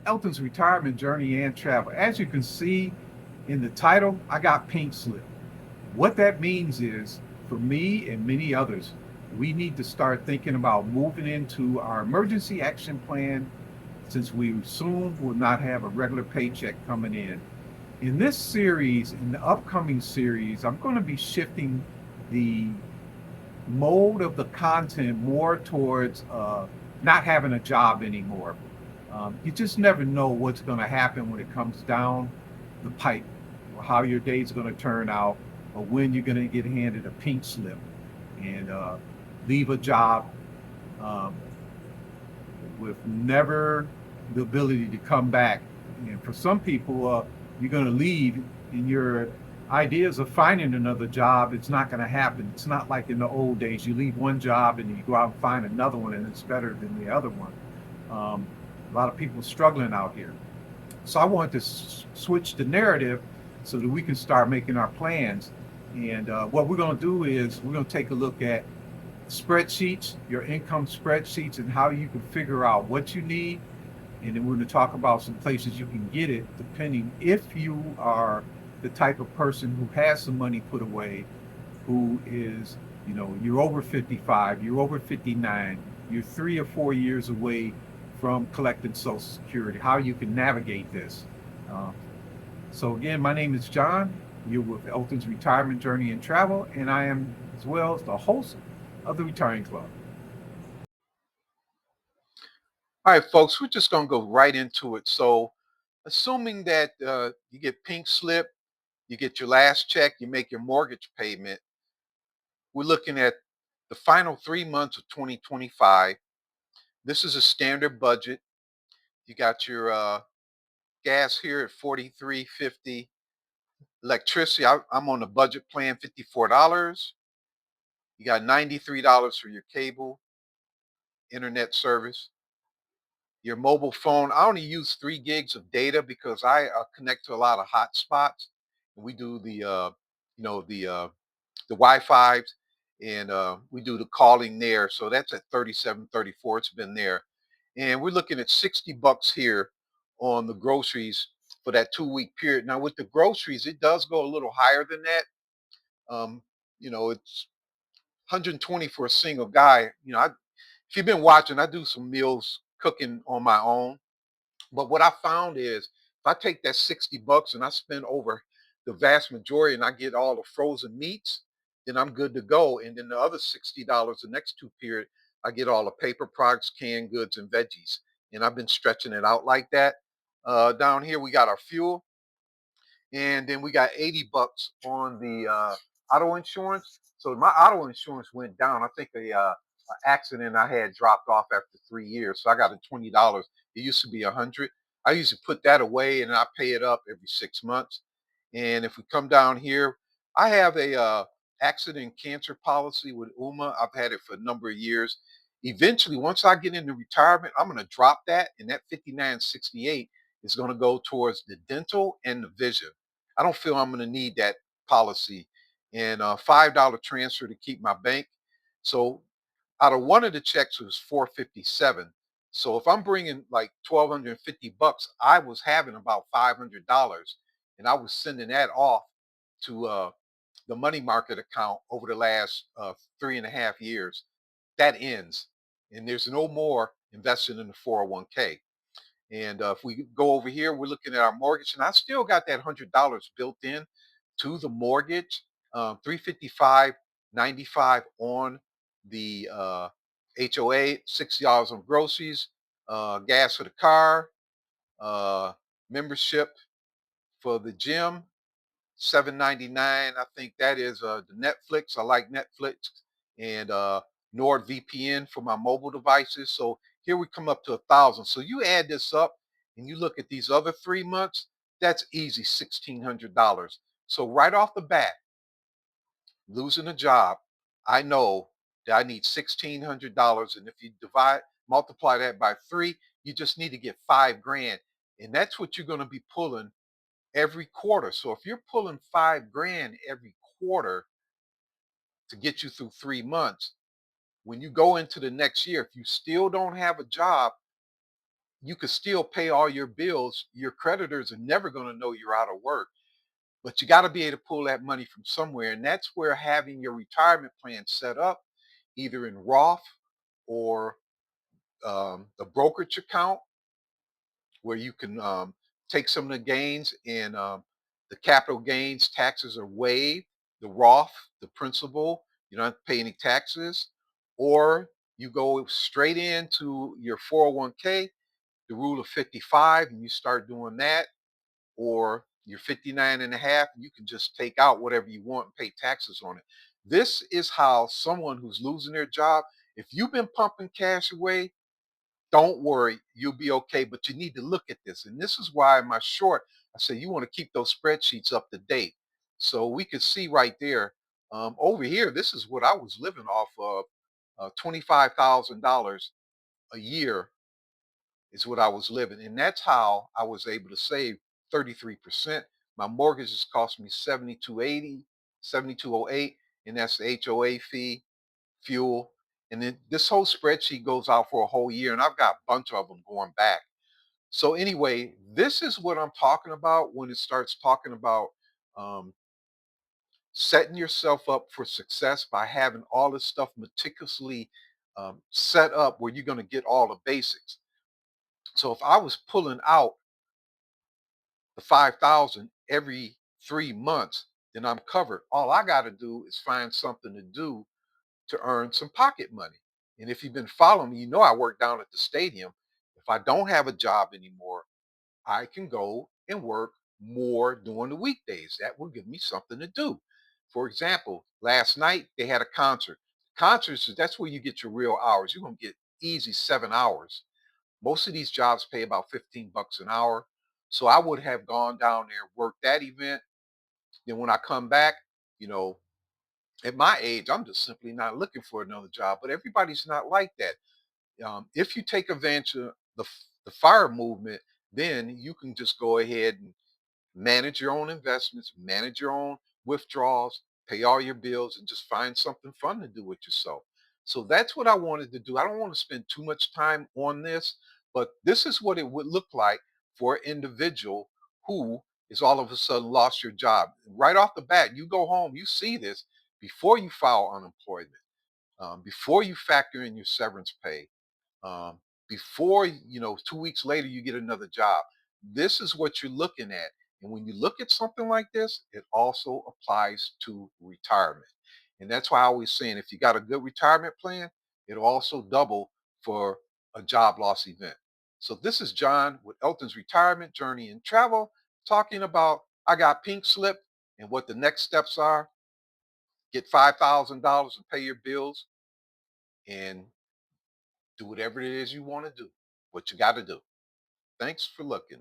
Elton's retirement journey and travel. As you can see in the title, I got pink slip. What that means is, for me and many others, we need to start thinking about moving into our emergency action plan since we soon will not have a regular paycheck coming in. In this series, in the upcoming series, I'm going to be shifting the mode of the content more towards not having a job anymore. You just never know what's going to happen when it comes down the pipe, or how your day's going to turn out, or when you're going to get handed a pink slip and leave a job um, with never the ability to come back. And for some people, you're going to leave, and your ideas of finding another job, it's not going to happen. It's not like in the old days. You leave one job and you go out and find another one, and it's better than the other one. Um, a lot of people struggling out here. So I want to switch the narrative so that we can start making our plans. And what we're going to do is we're going to take a look at spreadsheets, your income spreadsheets, and how you can figure out what you need. And then we're going to talk about some places you can get it, depending if you are the type of person who has some money put away, who is, you're over 55, you're over 59, you're 3 or 4 years away from collecting Social Security, how you can navigate this. Um, so, again, my name is John. You're with Elton's Retirement Journey and Travel, and I am as well as the host of the Retiring Club. All right, folks, we're just going to go right into it. So, assuming that you get pink slip, you get your last check, you make your mortgage payment, we're looking at the final 3 months of 2025. This is a standard budget. You got your gas here at 43.50. Electricity, I'm on the budget plan, $54. You got $93 for your cable, internet service. Your mobile phone, I only use 3 gigs of data because I connect to a lot of hotspots. We do the Wi-Fi, and we do the calling there. So that's at 37.34. It's been there, and we're looking at $60 here on the groceries for that 2 week period. Now with the groceries, it does go a little higher than that. Um, it's 120 for a single guy. If you've been watching, I do some meals cooking on my own. But what I found is if I take that $60 and I spend over the vast majority and I get all the frozen meats, then I'm good to go. And then the other $60, the next 2 period, I get all the paper products, canned goods, and veggies. And I've been stretching it out like that. Down here, we got our fuel. And then we got $80 on the auto insurance. So my auto insurance went down. I think the accident I had dropped off after 3 years. So I got a $20. It used to be 100. I usually put that away and I pay it up every 6 months. And if we come down here, I have a accident cancer policy with UMA. I've had it for a number of years. Eventually, once I get into retirement, I'm going to drop that, and that 5968 is going to go towards the dental and the vision. I don't feel I'm going to need that policy. And $5 transfer to keep my bank. So out of one of the checks it was 457. So if I'm bringing like $1,250, I was having about $500, and I was sending that off to the money market account over the last 3.5 years. That ends, and there's no more investing in the 401k. And if we go over here, we're looking at our mortgage, and I still got that $100 built in to the mortgage, 355.95 on the HOA, $60 on groceries, gas for the car, uh, membership for the gym, 7.99. I think that is the Netflix. I like Netflix, and NordVPN for my mobile devices. So here we come up to 1,000. So you add this up and you look at these other 3 months. That's easy, $1,600. So right off the bat, losing a job, I know that I need $1,600, and if you multiply that by three, you just need to get 5 grand, and that's what you're going to be pulling every quarter. So if you're pulling 5 grand every quarter to get you through 3 months, when you go into the next year, if you still don't have a job, you could still pay all your bills. Your creditors are never going to know you're out of work, but you got to be able to pull that money from somewhere. And that's where having your retirement plan set up, either in Roth or the brokerage account, where you can take some of the gains and the capital gains taxes are waived. The Roth, the principal, you don't have to pay any taxes, or you go straight into your 401k, the rule of 55, and you start doing that, or you're 59 and a half, and you can just take out whatever you want and pay taxes on it. This is how someone who's losing their job, if you've been pumping cash away, don't worry, you'll be okay. But you need to look at this. And this is why in my short, I say you want to keep those spreadsheets up to date. So we could see right there. Over here, this is what I was living off of. $25,000 a year is what I was living. And that's how I was able to save 33%. My mortgage has cost me 7280, 7208, and that's the HOA fee, fuel. And then this whole spreadsheet goes out for a whole year, and I've got a bunch of them going back. So anyway, this is what I'm talking about when it starts talking about um, setting yourself up for success by having all this stuff meticulously set up where you're going to get all the basics. So if I was pulling out the 5,000 every 3 months, then I'm covered. All I got to do is find something to do to earn some pocket money. And if you've been following me, you know I work down at the stadium. If I don't have a job anymore, I can go and work more during the weekdays. That will give me something to do. For example, last night they had a concert. Concerts, that's where you get your real hours. You're going to get easy 7 hours. Most of these jobs pay about 15 bucks an hour. So I would have gone down there, worked that event. Then when I come back, you know, at my age, I'm just simply not looking for another job. But everybody's not like that. If you take advantage of the fire movement, then you can just go ahead and manage your own investments, manage your own withdrawals, pay all your bills, and just find something fun to do with yourself. So that's what I wanted to do. I don't want to spend too much time on this, but this is what it would look like for an individual who is all of a sudden lost your job. Right off the bat, you go home, you see this before you file unemployment, before you factor in your severance pay, um, before 2 weeks later you get another job. This is what you're looking at. And when you look at something like this, it also applies to retirement. And that's why I always saying if you got a good retirement plan, it'll also double for a job loss event. So this is John with Elton's Retirement Journey and Travel, talking about I got pink slip and what the next steps are. Get $5,000 and pay your bills and do whatever it is you want to do, what you got to do. Thanks for looking.